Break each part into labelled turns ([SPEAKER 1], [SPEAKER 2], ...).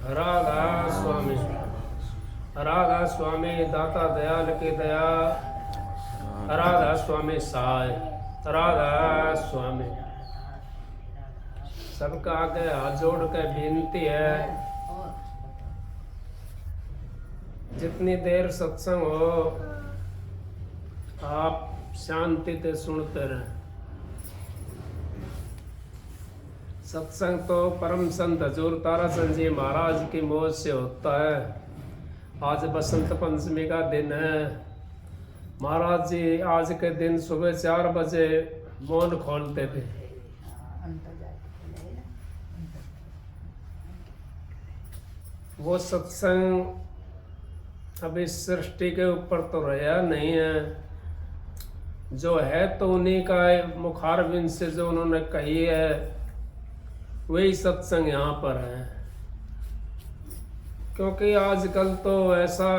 [SPEAKER 1] राधा स्वामी, राधा स्वामी दाता दयाल की दया, राधा स्वामी सहाय, राधा स्वामी। सबका आगे हाथ जोड़ के विनती है, जितनी देर सत्संग हो आप शांति से सुनते रहें। सत्संग तो परम संत हजूर ताराचंद जी महाराज की मौज से होता है। आज बसंत पंचमी का दिन है। महाराज जी आज के दिन सुबह 4 बजे मौन खोलते थे। वो सत्संग अभी सृष्टि के ऊपर तो रहा नहीं है, जो है तो उन्हीं का मुखारबिंद से जो उन्होंने कही है वही सत्संग यहाँ पर है। क्योंकि आजकल तो ऐसा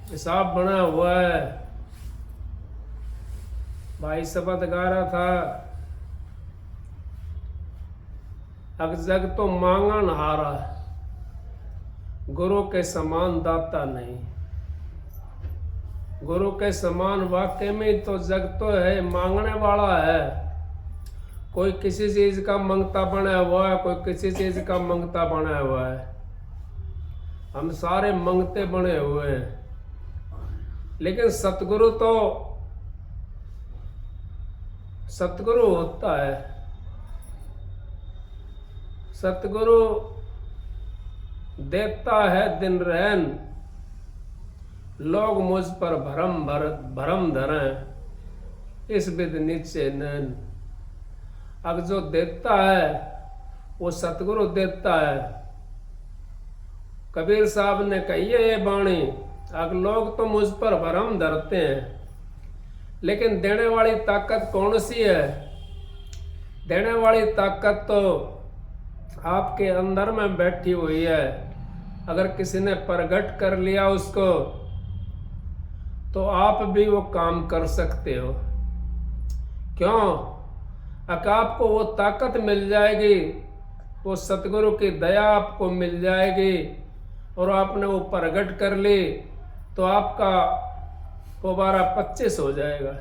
[SPEAKER 1] हिसाब बना हुआ है, भाई शब्द गा रहा था, अब जग तो मांगन हारा, गुरु के समान दाता नहीं। गुरु के समान वाकई में तो जग तो है, मांगने वाला है। कोई किसी चीज का मंगता बना हुआ है, कोई किसी चीज का मंगता बना हुआ है। हम सारे मंगते बने हुए हैं। लेकिन सतगुरु तो सतगुरु होता है। सतगुरु देता है दिन रहन, लोग मुझ पर भरम धरें, इस विध नीचे नैन। अब जो देता है वो सतगुरु देता है। कबीर साहब ने कही है ये वाणी, अब लोग तो मुझ पर भरम धरते हैं, लेकिन देने वाली ताकत कौन सी है? देने वाली ताकत तो आपके अंदर में बैठी हुई है। अगर किसी ने प्रगट कर लिया उसको, तो आप भी वो काम कर सकते हो। क्यों? अगर आपको वो ताकत मिल जाएगी, वो सतगुरु की दया आपको मिल जाएगी और आपने वो प्रगट कर ली, तो आपका दोबारा 25 हो जाएगा।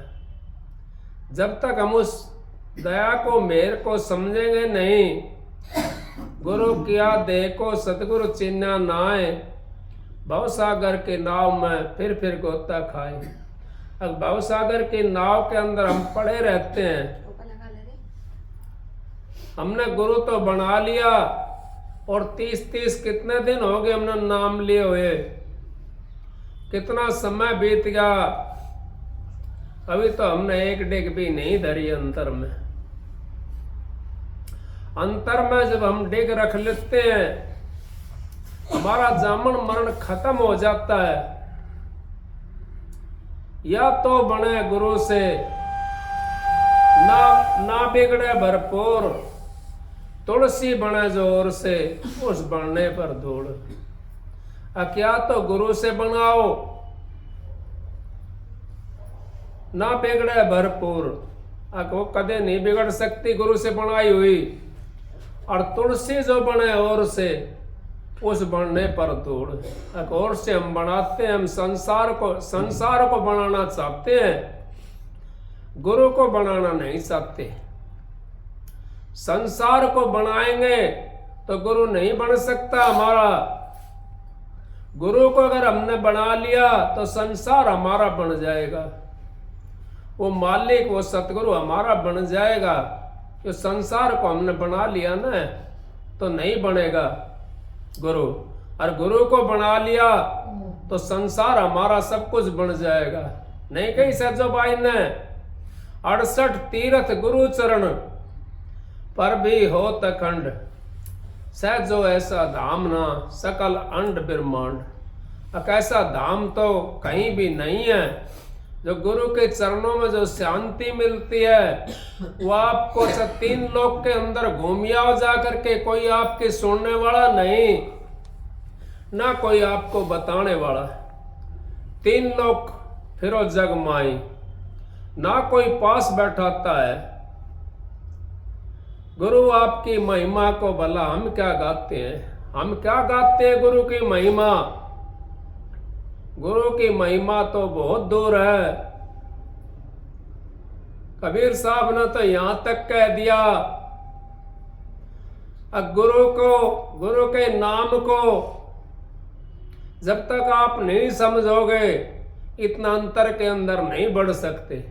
[SPEAKER 1] जब तक हम उस दया को मेहर को समझेंगे नहीं, गुरु किया दे को सतगुरु चिन्ह नाए, भवसागर के नाव में फिर गोता खाए। अब भवसागर के नाव के अंदर हम पड़े रहते हैं। हमने गुरु तो बना लिया और 30 कितने दिन हो गए हमने नाम लिए हुए, कितना समय बीत गया, अभी तो हमने एक डिग भी नहीं धरी अंतर में। अंतर में जब हम डिग रख लेते हैं, हमारा जामन मरण खत्म हो जाता है। या तो बने गुरु से, ना बिगड़े भरपूर, तुलसी बने जोर से, उस बनने पर धूल। क्या तो गुरु से बनाओ, ना बिगड़े भरपूर, वो कदे नहीं बिगड़ सकती गुरु से बनाई हुई। और तुलसी जो बने और से, उस बनने पर धूल। और से हम बनाते हैं, हम संसार को बनाना चाहते हैं, गुरु को बनाना नहीं चाहते। संसार को बनाएंगे तो गुरु नहीं बन सकता हमारा। गुरु को अगर हमने बना लिया तो संसार हमारा बन जाएगा, वो मालिक वो सतगुरु हमारा बन जाएगा। तो संसार को हमने बना लिया ना, तो नहीं बनेगा गुरु। और गुरु को बना लिया तो संसार हमारा सब कुछ बन जाएगा। नहीं कही सजो भाई ने 68 तीर्थ गुरु चरण पर भी हो तखंड, सहजो ऐसा धाम ना सकल अंड ब्रह्मांड। एक ऐसा धाम तो कहीं भी नहीं है। जो गुरु के चरणों में जो शांति मिलती है, वो आपको 3 लोक के अंदर घूमियाओ जा करके, कोई आपके सुनने वाला नहीं, ना कोई आपको बताने वाला। 3 लोक फिरो जग माई, ना कोई पास बैठाता है। गुरु आपकी महिमा को भला हम क्या गाते हैं, हम क्या गाते हैं गुरु की महिमा? गुरु की महिमा तो बहुत दूर है। कबीर साहब ने तो यहां तक कह दिया, गुरु के नाम को जब तक आप नहीं समझोगे, इतना अंतर के अंदर नहीं बढ़ सकते।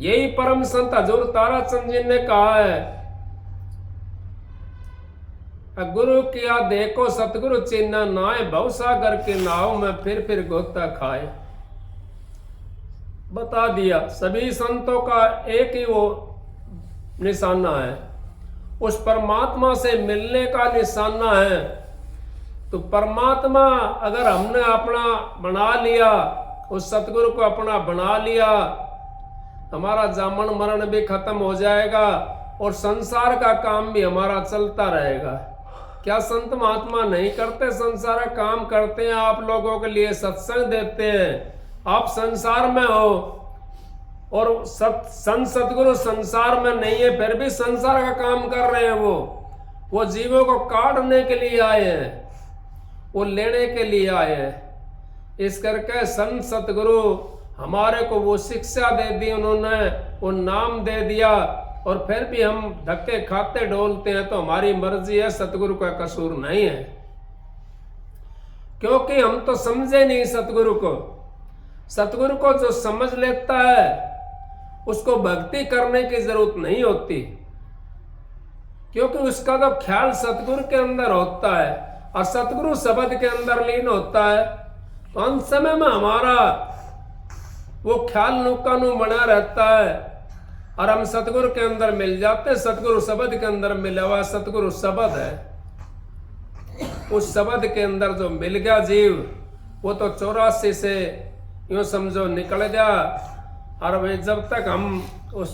[SPEAKER 1] यही परम संत हजूर ताराचंद जी ने कहा है, गुरु किया देखो सतगुरु चिन्ह नाय, भवसागर की नाव में फिर गोता खाए। बता दिया सभी संतों का एक ही वो निशाना है, उस परमात्मा से मिलने का निशाना है। तो परमात्मा अगर हमने अपना बना लिया, उस सतगुरु को अपना बना लिया, हमारा जामन मरण भी खत्म हो जाएगा और संसार का काम भी हमारा चलता रहेगा। क्या संत महात्मा नहीं करते? संसार का काम करते हैं, आप लोगों के लिए सत्संग देते हैं, आप संसार में हो और सतगुरु संसार में नहीं है, फिर भी संसार का काम कर रहे हैं। वो जीवों को काटने के लिए आए हैं, वो लेने के लिए आए हैं। इस करके संत सतगुरु हमारे को वो शिक्षा दे दी, उन्होंने वो नाम दे दिया, और फिर भी हम धक्के खाते डोलते हैं तो हमारी मर्जी है, सतगुरु का कसूर नहीं है। क्योंकि हम तो समझे नहीं सतगुरु को। सतगुरु को जो समझ लेता है उसको भक्ति करने की जरूरत नहीं होती, क्योंकि उसका तो ख्याल सतगुरु के अंदर होता है और सतगुरु शब्द के अंदर लीन होता है। तो अंत समय में हमारा वो ख्याल नुकानू बना रहता है और हम सतगुरु के अंदर मिल जाते हैं। सतगुरु शब्द के अंदर मिला हुआ सतगुरु शब्द है, उस शब्द के अंदर जो मिल गया जीव, वो तो 84 से यूं समझो निकल गया। और वे जब तक हम उस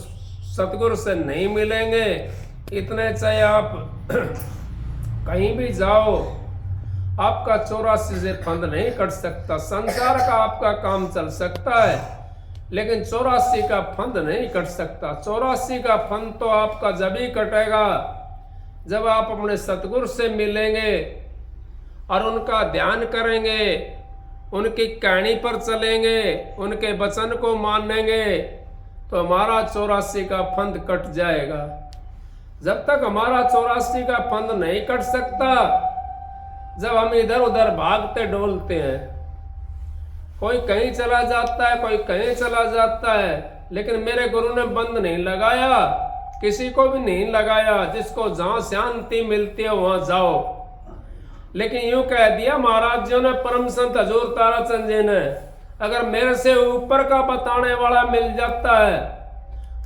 [SPEAKER 1] सतगुरु से नहीं मिलेंगे, इतने चाहे आप कहीं भी जाओ, आपका 84 से फंद नहीं कट सकता। संसार का आपका काम चल सकता है, लेकिन 84 का फंद नहीं कट सकता। 84 का फंद तो आपका जब ही कटेगा जब आप अपने सतगुरु से मिलेंगे और उनका ध्यान करेंगे, उनकी कहानी पर चलेंगे, उनके वचन को मानेंगे, तो हमारा 84 का फंद कट जाएगा। जब तक हमारा 84 का फंद नहीं कट सकता, जब हम इधर उधर भागते डोलते हैं, कोई कहीं चला जाता है, कोई कहीं चला जाता है, लेकिन मेरे गुरु ने बंद नहीं लगाया, किसी को भी नहीं लगाया। जिसको जहां शांति मिलती है वहां जाओ। लेकिन यूं कह दिया महाराज जी ने, परम संत हजूर ताराचंद जी ने, अगर मेरे से ऊपर का बताने वाला मिल जाता है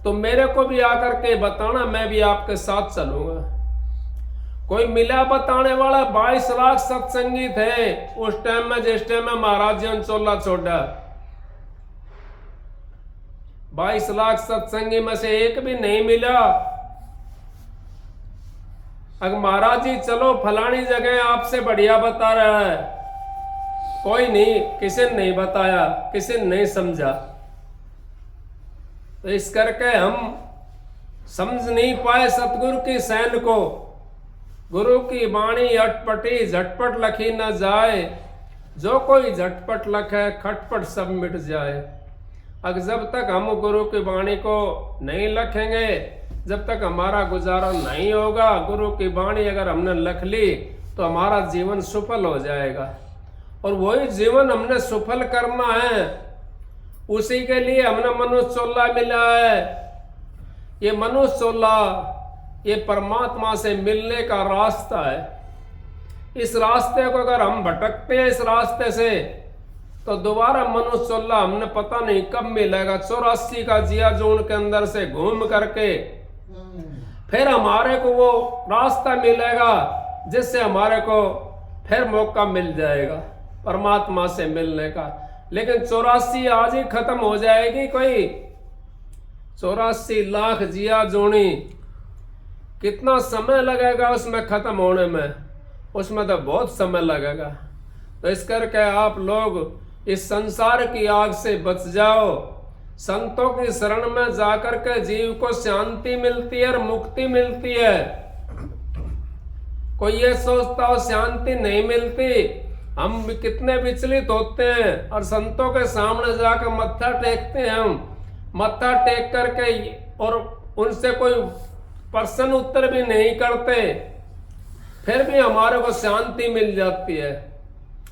[SPEAKER 1] तो मेरे को भी आकर के बताना, मैं भी आपके साथ चलूंगा। कोई मिला बताने वाला? 22 लाख सत्संगी थे उस टाइम में, जिस टाइम में महाराज जी ने चोला छोड़ा। 22 लाख सत्संगी में से एक भी नहीं मिला। अगर महाराज जी चलो फलानी जगह आपसे बढ़िया बता रहा है, कोई नहीं, किसी ने नहीं बताया, किसी ने नहीं समझा। तो इस करके हम समझ नहीं पाए सतगुरु की सैन को। गुरु की वाणी अटपटी झटपट लखी न जाए, जो कोई झटपट लखे खटपट सब मिट जाए। अगर जब तक हम गुरु की वाणी को नहीं लखेंगे, जब तक हमारा गुजारा नहीं होगा, गुरु की वाणी अगर हमने लख ली तो हमारा जीवन सफल हो जाएगा। और वही जीवन हमने सफल करना है, उसी के लिए हमने मनुष्य चोला मिला है। ये मनुष्य चोला ये परमात्मा से मिलने का रास्ता है। इस रास्ते को अगर हम भटकते हैं इस रास्ते से, तो दोबारा मनुष्य चोला हमने पता नहीं कब मिलेगा। 84 का जिया जोन के अंदर से घूम करके फिर हमारे को वो रास्ता मिलेगा, जिससे हमारे को फिर मौका मिल जाएगा परमात्मा से मिलने का। लेकिन 84 आज ही खत्म हो जाएगी कोई? 84 लाख जिया जोनी, कितना समय लगेगा उसमें खत्म होने में? उसमें तो बहुत समय लगेगा। तो इस करके आप लोग इस संसार की आग से बच जाओ। संतों की शरण में जाकर के जीव को शांति मिलती है और मुक्ति मिलती है। कोई ये सोचता हो शांति नहीं मिलती, हम कितने विचलित होते हैं और संतों के सामने जाकर मत्था टेकते हैं। हम मत्था टेक करके और उनसे कोई प्रश्न उत्तर भी नहीं करते, फिर भी हमारे को शांति मिल जाती है।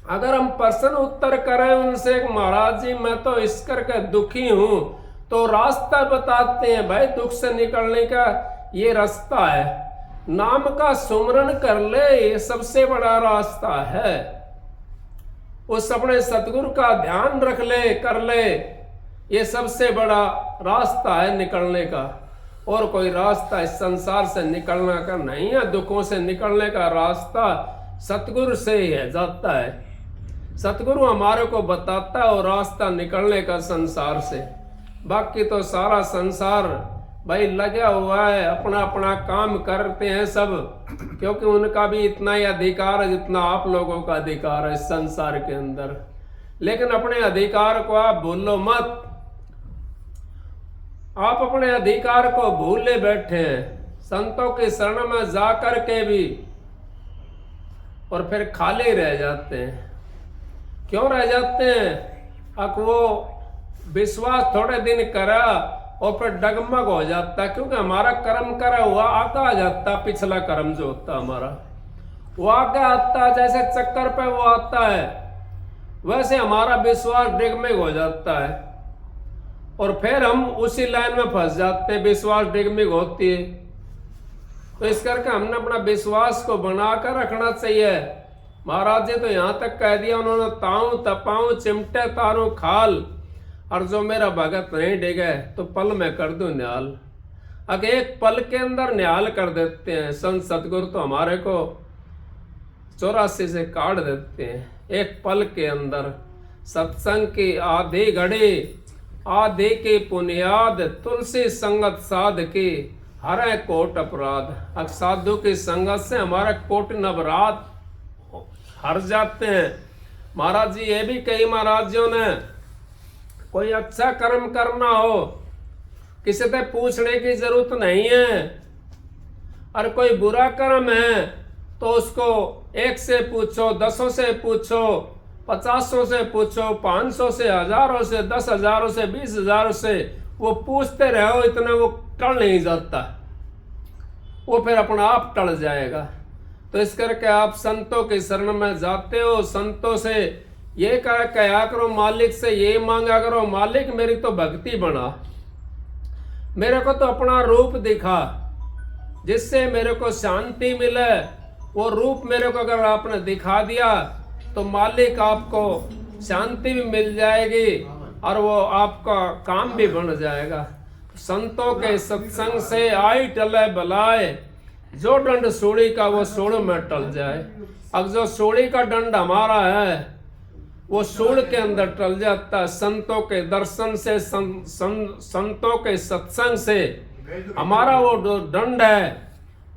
[SPEAKER 1] अगर हम प्रश्न उत्तर करें उनसे, महाराज जी मैं तो इस करके दुखी हूं, तो रास्ता बताते हैं, भाई दुख से निकलने का ये रास्ता है, नाम का सुमरन कर ले, ये सबसे बड़ा रास्ता है। उस अपने सतगुरु का ध्यान रख ले, कर ले, ये सबसे बड़ा रास्ता है निकलने का। और कोई रास्ता इस संसार से निकलने का नहीं है। दुखों से निकलने का रास्ता सतगुरु से ही है, जाता है। सतगुरु हमारे को बताता है वो रास्ता निकलने का संसार से। बाकी तो सारा संसार भाई लगा हुआ है, अपना अपना काम करते हैं सब, क्योंकि उनका भी इतना ही अधिकार है जितना आप लोगों का अधिकार है इस संसार के अंदर। लेकिन अपने अधिकार को आप भूलो मत। आप अपने अधिकार को भूले बैठे हैं, संतों की शरण में जा कर के भी, और फिर खाली रह जाते हैं। क्यों रह जाते हैं? अब वो विश्वास थोड़े दिन करा और फिर डगमग हो जाता, क्योंकि हमारा कर्म करा हुआ आगे आ जाता। पिछला कर्म जो होता हमारा वो आगे आता है, जैसे चक्कर पे वो आता है वैसे हमारा विश्वास डगमग हो जाता है, और फिर हम उसी लाइन में फंस जाते हैं, विश्वास डगमग होती है। तो इस करके हमने अपना विश्वास को बनाकर रखना चाहिए। महाराज जी तो यहाँ तक कह दिया उन्होंने, ताऊ तपाऊ चिमटे तारू खाल, और जो मेरा भगत नहीं डिगे तो पल में कर दूं न्याल। अगर एक पल के अंदर न्याल कर देते हैं। संत सतगुरु तो हमारे को 84 से काट देते हैं एक पल के अंदर। सत्संग की आधी घड़ी आधी की पुनियाद, तुलसी संगत साध की हरे कोट अपराध। अब साधु की संगत से हमारा कोट नवरात हर जाते हैं। महाराज जी ये भी कही महाराज जियों ने, कोई अच्छा कर्म करना हो किसी से पूछने की जरूरत नहीं है, और कोई बुरा कर्म है तो उसको 1 से पूछो, 10 से पूछो, 50 से पूछो, 500 से, 1000 से, 10,000 से, 20,000 से, वो पूछते रहो, इतने वो टल नहीं जाता, वो फिर अपना आप टल जाएगा। तो इस करके आप संतों की शरण में जाते हो, संतों से ये कहा करो, मालिक से ये मांगा करो, मालिक मेरी तो भक्ति बना, मेरे को तो अपना रूप दिखा जिससे मेरे को शांति मिले। वो रूप मेरे को अगर आपने दिखा दिया तो मालिक आपको शांति भी मिल जाएगी और वो आपका काम भी बन जाएगा। संतों के सत्संग से आई टले बलाए, जो दंड सूड़ी का वो सूड़ में टल जाए। अब जो सूड़ी का दंड हमारा है वो सूड़ के अंदर टल जाता है। संतों के दर्शन से, संतों के सत्संग से हमारा वो दंड है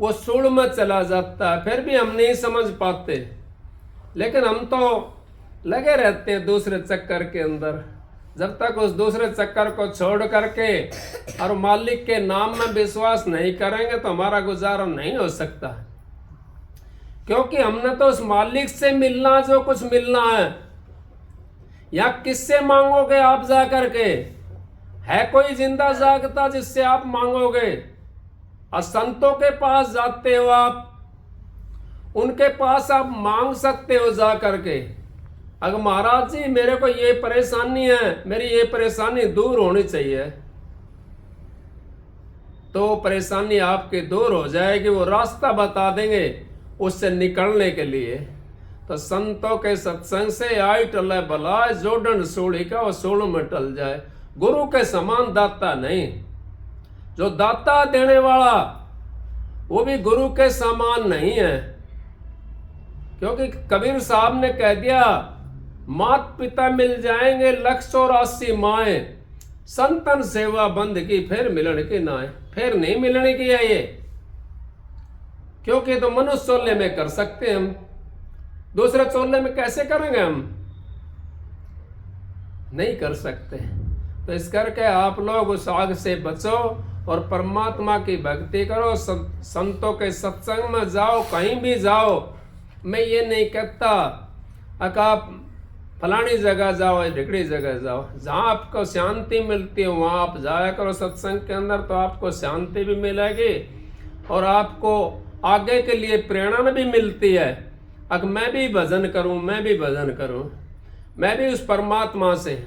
[SPEAKER 1] वो सूड़ में चला जाता है। फिर भी हम नहीं समझ पाते, लेकिन हम तो लगे रहते हैं दूसरे चक्कर के अंदर। जब तक उस दूसरे चक्कर को छोड़ करके और मालिक के नाम में विश्वास नहीं करेंगे तो हमारा गुजारा नहीं हो सकता, क्योंकि हमने तो उस मालिक से मिलना जो कुछ मिलना है। या किससे मांगोगे आप जा करके? है कोई जिंदा जागता जिससे आप मांगोगे? और संतों के पास जाते हो आप, उनके पास आप मांग सकते हो जा करके। अगर महाराज जी मेरे को ये परेशानी है, मेरी ये परेशानी दूर होनी चाहिए, तो परेशानी आपकी दूर हो जाएगी। वो रास्ता बता देंगे उससे निकलने के लिए। तो संतों के सत्संग से आई टले बलाए, जो दंड सूड़ी का वो सूड़ में टल जाए। गुरु के समान दाता नहीं, जो दाता देने वाला वो भी गुरु के समान नहीं है। क्योंकि कबीर साहब ने कह दिया, मात पिता मिल जाएंगे 184 माए, संतन सेवा बंद की फिर मिलने की ना है। फिर नहीं मिलने की है ये, क्योंकि तो मनुष्य चोले में कर सकते हैं हम, दूसरे चोले में कैसे करेंगे हम? नहीं कर सकते। तो इस करके आप लोग उस आग से बचो और परमात्मा की भक्ति करो, संतों के सत्संग में जाओ, कहीं भी जाओ। मैं ये नहीं कहता कि आप फलानी जगह जाओ, ढिकड़ी जगह जाओ, जहाँ आपको शांति मिलती है वहाँ आप जाया करो सत्संग के अंदर, तो आपको शांति भी मिलेगी और आपको आगे के लिए प्रेरणा भी मिलती है। अब मैं भी भजन करूं, मैं भी भजन करूं, मैं भी उस परमात्मा से।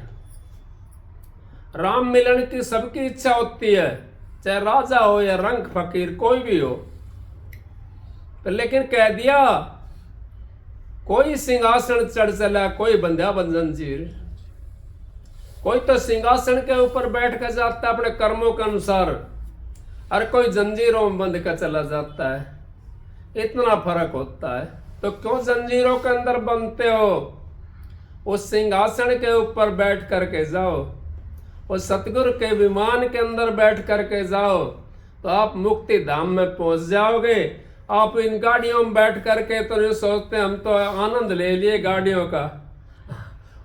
[SPEAKER 1] राम मिलन की सबकी इच्छा होती है, चाहे राजा हो या रंग फकीर कोई भी हो। तो लेकिन कह दिया कोई सिंहासन चढ़ चला, कोई बंधा जंजीर। कोई तो सिंहासन के ऊपर बैठ कर जाता है अपने कर्मों के अनुसार, और कोई जंजीरों में बंध कर चला जाता है। इतना फर्क होता है। तो क्यों जंजीरों के अंदर बंधते हो? उस सिंहासन के ऊपर बैठ करके जाओ, उस सतगुरु के विमान के अंदर बैठ करके जाओ, तो आप मुक्ति धाम में पहुंच जाओगे। आप इन गाड़ियों में बैठ करके तो नहीं सोचते हम तो आनंद ले लिए गाड़ियों का,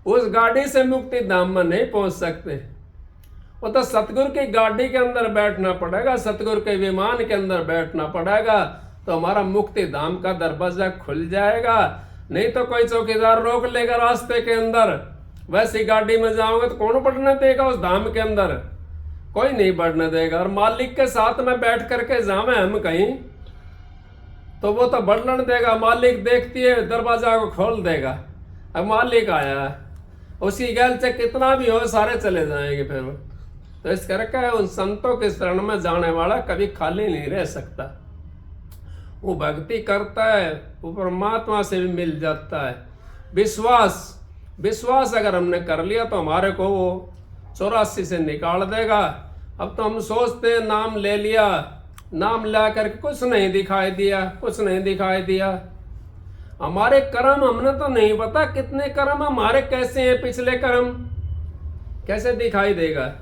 [SPEAKER 1] उस गाड़ी से मुक्ति धाम में नहीं पहुंच सकते। वो तो सतगुरु की गाड़ी के अंदर बैठना पड़ेगा, सतगुरु के विमान के अंदर बैठना पड़ेगा, तो हमारा मुक्ति धाम का दरवाजा खुल जाएगा। नहीं तो कोई चौकीदार रोक लेगा रास्ते के अंदर, वैसी गाड़ी में जाओगे तो कौन बढ़ने देगा उस धाम के अंदर? कोई नहीं बढ़ने देगा। और मालिक के साथ में बैठ करके जावे हम कहीं, तो वो तो बढ़ने देगा। मालिक देखती है दरवाजा को खोल देगा। अब मालिक आया है, उसी गैल से कितना भी हो सारे चले जाएंगे फिर। तो इस करके उन संतों के शरण में जाने वाला कभी खाली नहीं रह सकता। वो भक्ति करता है, वो परमात्मा से भी मिल जाता है। विश्वास अगर हमने कर लिया तो हमारे को वो 84 से निकाल देगा। अब तो हम सोचते हैं नाम ले लिया, नाम ला करके कुछ नहीं दिखाई दिया, कुछ नहीं दिखाई दिया। हमारे कर्म हमने तो नहीं पता कितने कर्म हमारे कैसे हैं, पिछले कर्म कैसे दिखाई देगा?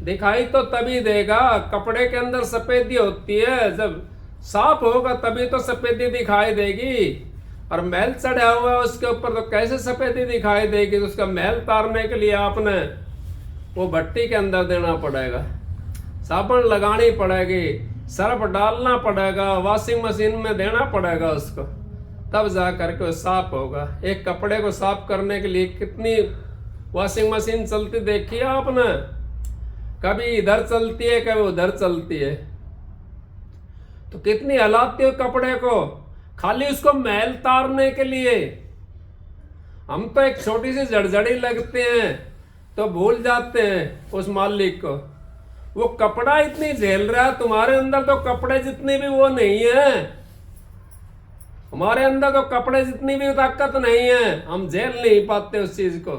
[SPEAKER 1] दिखाई तो तभी देगा, कपड़े के अंदर सफेदी होती है, जब साफ होगा तभी तो सफेदी दिखाई देगी। और मैल चढ़ा हुआ है उसके ऊपर तो कैसे सफेदी दिखाई देगी? तो उसका मैल तारने के लिए आपने वो भट्टी के अंदर देना पड़ेगा, साबुन लगानी पड़ेगी, सर्फ डालना पड़ेगा, वॉशिंग मशीन में देना पड़ेगा उसको, तब जा करके वो साफ होगा। एक कपड़े को साफ करने के लिए कितनी वॉशिंग मशीन चलती देखी है आपने? कभी इधर चलती है, कभी उधर चलती है, तो कितनी हलाती है कपड़े को, खाली उसको मैल तारने के लिए। हम तो एक छोटी सी जड़जड़ी लगते हैं तो भूल जाते हैं उस मालिक को। वो कपड़ा इतनी झेल रहा है, तुम्हारे अंदर तो कपड़े जितनी भी वो नहीं है, हमारे अंदर तो कपड़े जितनी भी ताकत नहीं है, हम झेल नहीं पाते उस चीज को।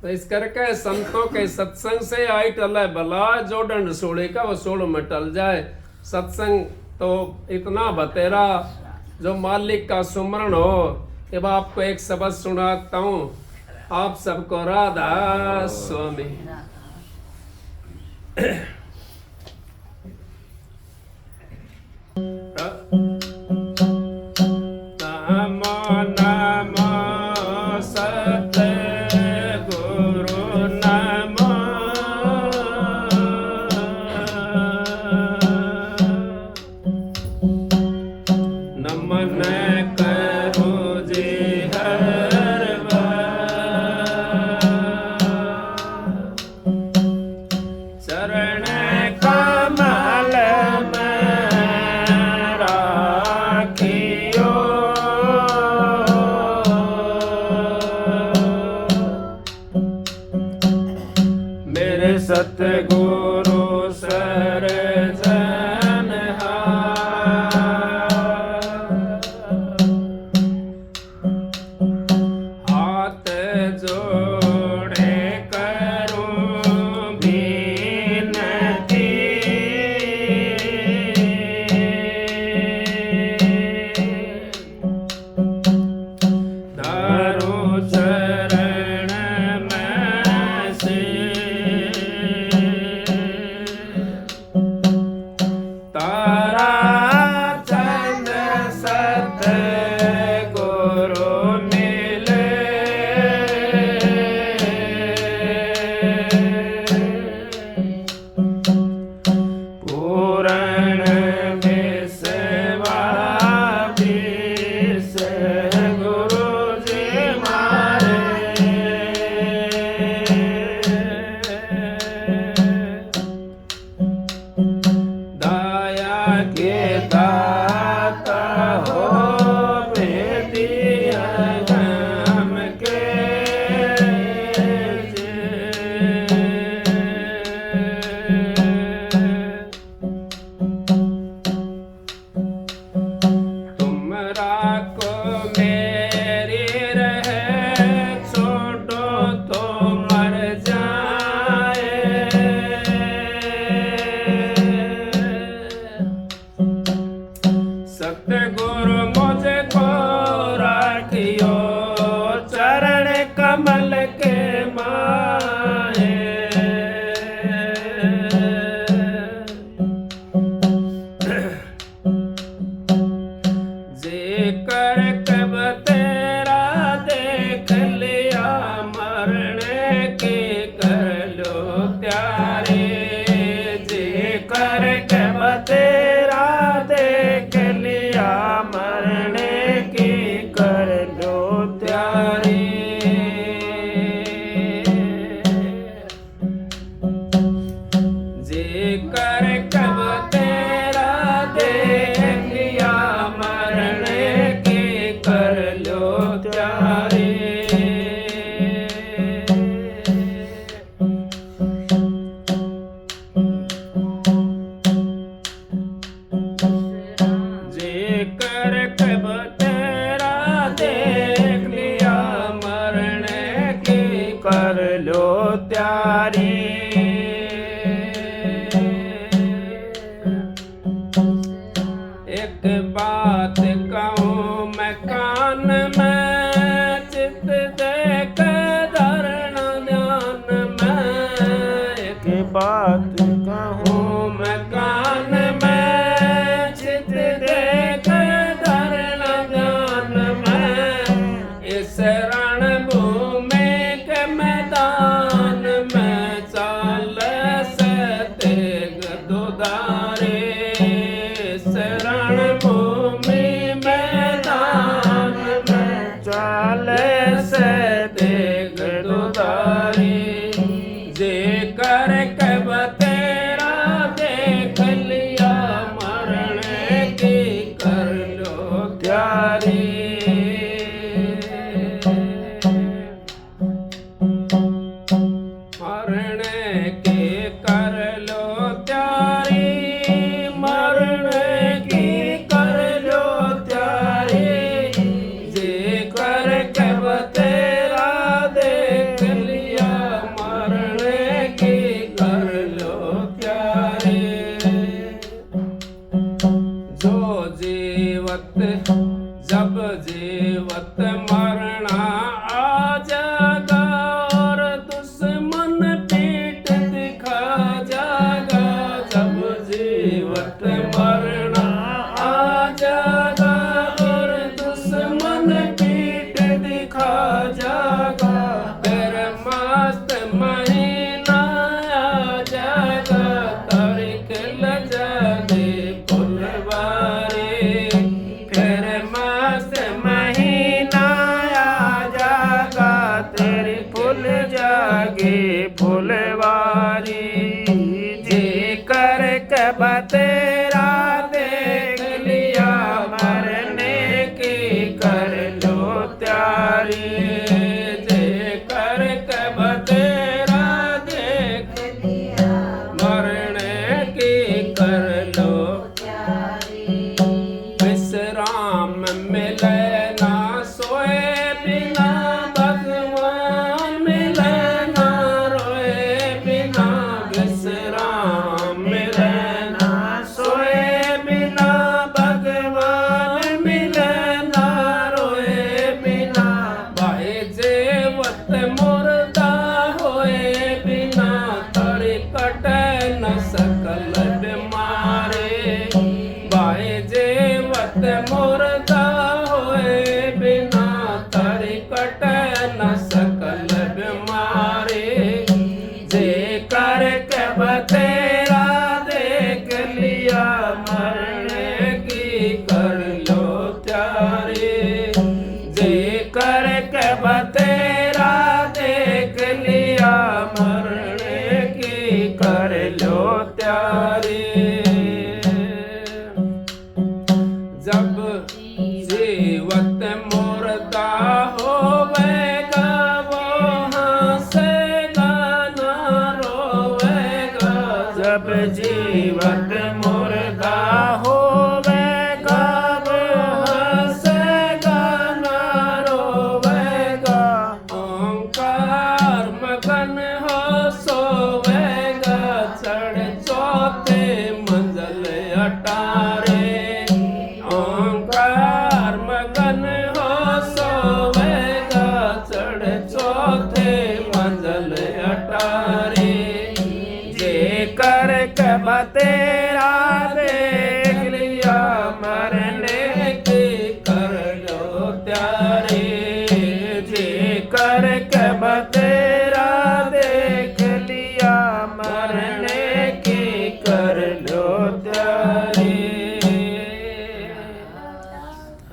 [SPEAKER 1] तो इस करके संतों के सत्संग से आई टल भला, जो दंड सोड़े का वो सोड़ में टल जाए। सत्संग तो इतना बतेरा जो मालिक का सुमरण हो। अब आपको एक शब्द सुनाता हूँ, आप सबको राधा स्वामी।
[SPEAKER 2] सतगुरु सरजन
[SPEAKER 1] को मेरी रहे छोड़ो तो मर जाए। सतगुरु मुझको राखियो चरण कमल के माए। जेकर कब तेरा देख लिया मरने की कर लो त्यारे। जेकर कब तेरा देख लिया मरने की कर लो त्यारे। जेकर कब तेरा देख लिया मरने की कर लो त्यारे। जेकर कब तेरा देख लिया मरने की कर लो त्यारी। एक बात कहूँ मैं कान में चित देख धरना ध्यान में। एक बात कहूँ मैं कान में चित देख धरना ध्यान में। इस रणभूमि के मैदान में चाल से तेग दुधारे। इस रणभूमि मैदान में चाल से तेग दुधारे। जेकर कब तेरा देख लिया मरने की कर लो त्यारी। मरने की कर लो त्यारी। मरने की कर लो त्यारी। जेकर कब तेरा देख लिया मरने की कर लो त्यारी। जो जीवत जब जीवत मरना आ जागा और दुश्मन पीठ दिखा जागा। जब जीवत मरना आ जागा और दुश्मन पीठ दिखा जागा। फिर मस्त महीना आ जागा तारीख लजा दे फुलवारी। फिर मस्त महीना आ जागा तेरी फूल जागे फुलवारी। जेकर कब तेरा देख लिया मरने की कर लो त्यारी। जेकर कब तेरा देख लिया मरने की कर लो त्यारी। विश्राम मिले ना सोए बिना भगवान मिले ना रोए बिना। विश्राम मिले ना सोए बिना भगवान मिले ना रोए बिना। भाई जेवत मुर्दा होए बिना तड़ी कटे न सकल बीमारे। भाई जेवत मुर्दा होए बिना तड़ी कटे न सकल बीमारे। जेकर कब तेरा देख लिया मरने की कर लो त्यारी। जेकर कब तेरा देख लिया मरने की कर लो त्यारी। जब जीवत मुर्दा होवेगा वो हंसेगा ना रोवेगा। जब जीवत मुर्दा होवेगा वो हंसेगा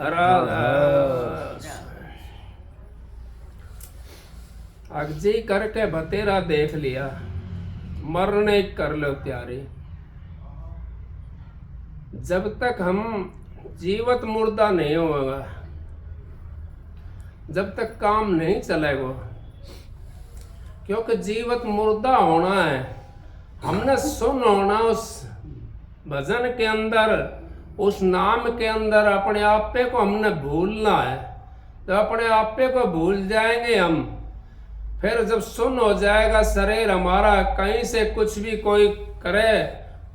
[SPEAKER 1] राधा अगजी करके बतेरा देख लिया, मरने कर लो त्यारी। जब तक हम जीवत मुर्दा नहीं होगा, जब तक काम नहीं चलेगा, क्योंकि जीवत मुर्दा होना है। हमने सुन होना उस भजन के अंदर, उस नाम के अंदर अपने आपे को हमने भूलना है। तो अपने आपे को भूल जाएंगे हम, फिर जब सुन हो जाएगा शरीर हमारा, कहीं से कुछ भी कोई करे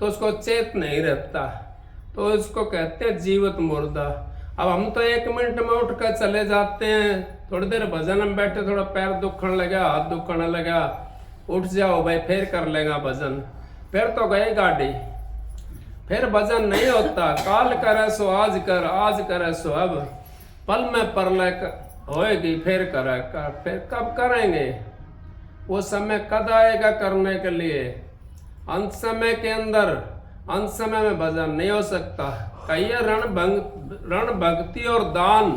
[SPEAKER 1] तो उसको चेत नहीं रहता, तो इसको कहते हैं जीवत मुर्दा। अब हम तो 1 मिनट में उठ कर चले जाते हैं, थोड़ी देर भजन में बैठे, थोड़ा पैर दुखने लगा, हाथ दुखने लगा, उठ जाओ भाई फिर कर लेगा भजन, फिर तो गई गाड़ी, फिर भजन नहीं होता। काल करे सो आज कर, आज करे सो अब, पल में परलय होएगी फिर करे कर, फिर कब करेंगे? वो समय कद आएगा करने के लिए? अंत समय के अंदर, अंत समय में भजन नहीं हो सकता। कहिए रण भक्ति और दान,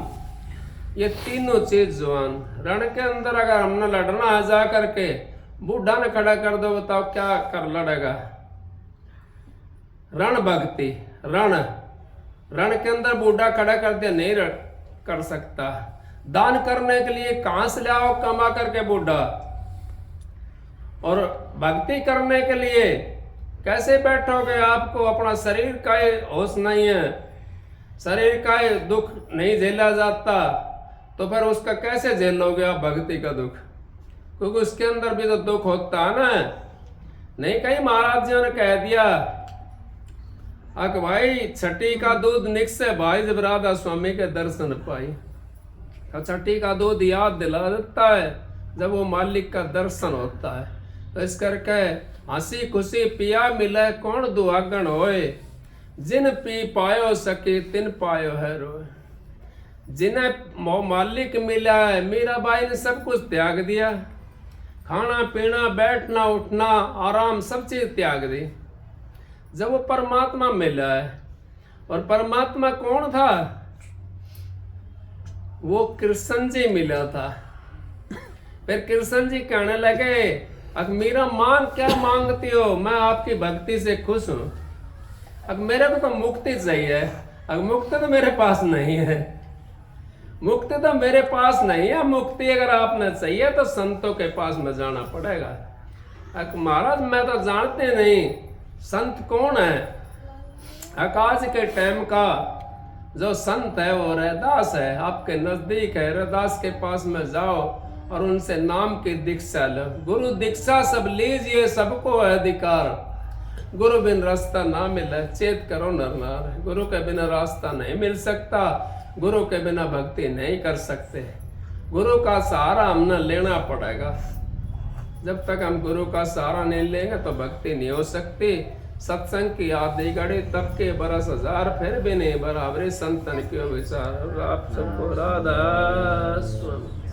[SPEAKER 1] ये तीनों चीज जवान। रण के अंदर अगर हमने लड़ना है जा करके, बूढ़ा ने खड़ा कर दो, बताओ क्या कर लड़ेगा? रण भक्ति, रण के अंदर बूढ़ा खड़ा कर दिया, नहीं कर सकता। दान करने के लिए कहां से लाओ कमा करके बूढ़ा, और भक्ति करने के लिए कैसे बैठोगे? आपको अपना शरीर का ही होश नहीं है, शरीर का ही दुख नहीं झेला जाता, तो फिर उसका कैसे झेलोगे आप भक्ति का दुख? क्योंकि उसके अंदर भी तो दुख होता है ना। नहीं, कहीं महाराज जी ने कह दिया अक भाई छठी का दूध निकसे भाई जब राधा स्वामी के दर्शन पाई। छठी का दूध याद दिला देता है जब वो मालिक का दर्शन होता है। तो इस करके हंसी खुशी पिया मिले कौन दुआगन होए, जिन पी पायो सके तिन पायो है रोए। जिन्हें मालिक मिला है, मीराबाई ने सब कुछ त्याग दिया, खाना पीना बैठना उठना आराम सब चीज त्याग दी जब वो परमात्मा मिला है। और परमात्मा कौन था? वो कृष्ण जी मिला था। फिर कृष्ण जी कहने लगे अब मीरा मान क्या मांगती हो, मैं आपकी भक्ति से खुश हूं। अब मेरे को तो मुक्ति चाहिए, अब मुक्ति तो मेरे पास नहीं है, मुक्ति तो मेरे पास नहीं है। मुक्ति अगर आपने चाहिए तो संतों के पास में जाना पड़ेगा। अब महाराज मैं तो जानते नहीं संत कौन है। आज के टाइम का जो संत है वो रैदास है, आपके नजदीक है। रैदास के पास में जाओ और उनसे नाम की दीक्षा लो। गुरु दीक्षा सब लीजिए, सबको है अधिकार। गुरु बिन रास्ता ना मिले, चेत करो नर नार। गुरु के बिना रास्ता नहीं मिल सकता, गुरु के बिना भक्ति नहीं कर सकते। गुरु का सहारा हमने लेना पड़ेगा। जब तक हम गुरु का सहारा नहीं लेंगे तो भक्ति नहीं हो सकती। सत्संग की आधी घड़ी तब के बरस हजार, फिर भी नहीं बराबरी संतन क्यों विचार। आप सबको राधा स्वामी।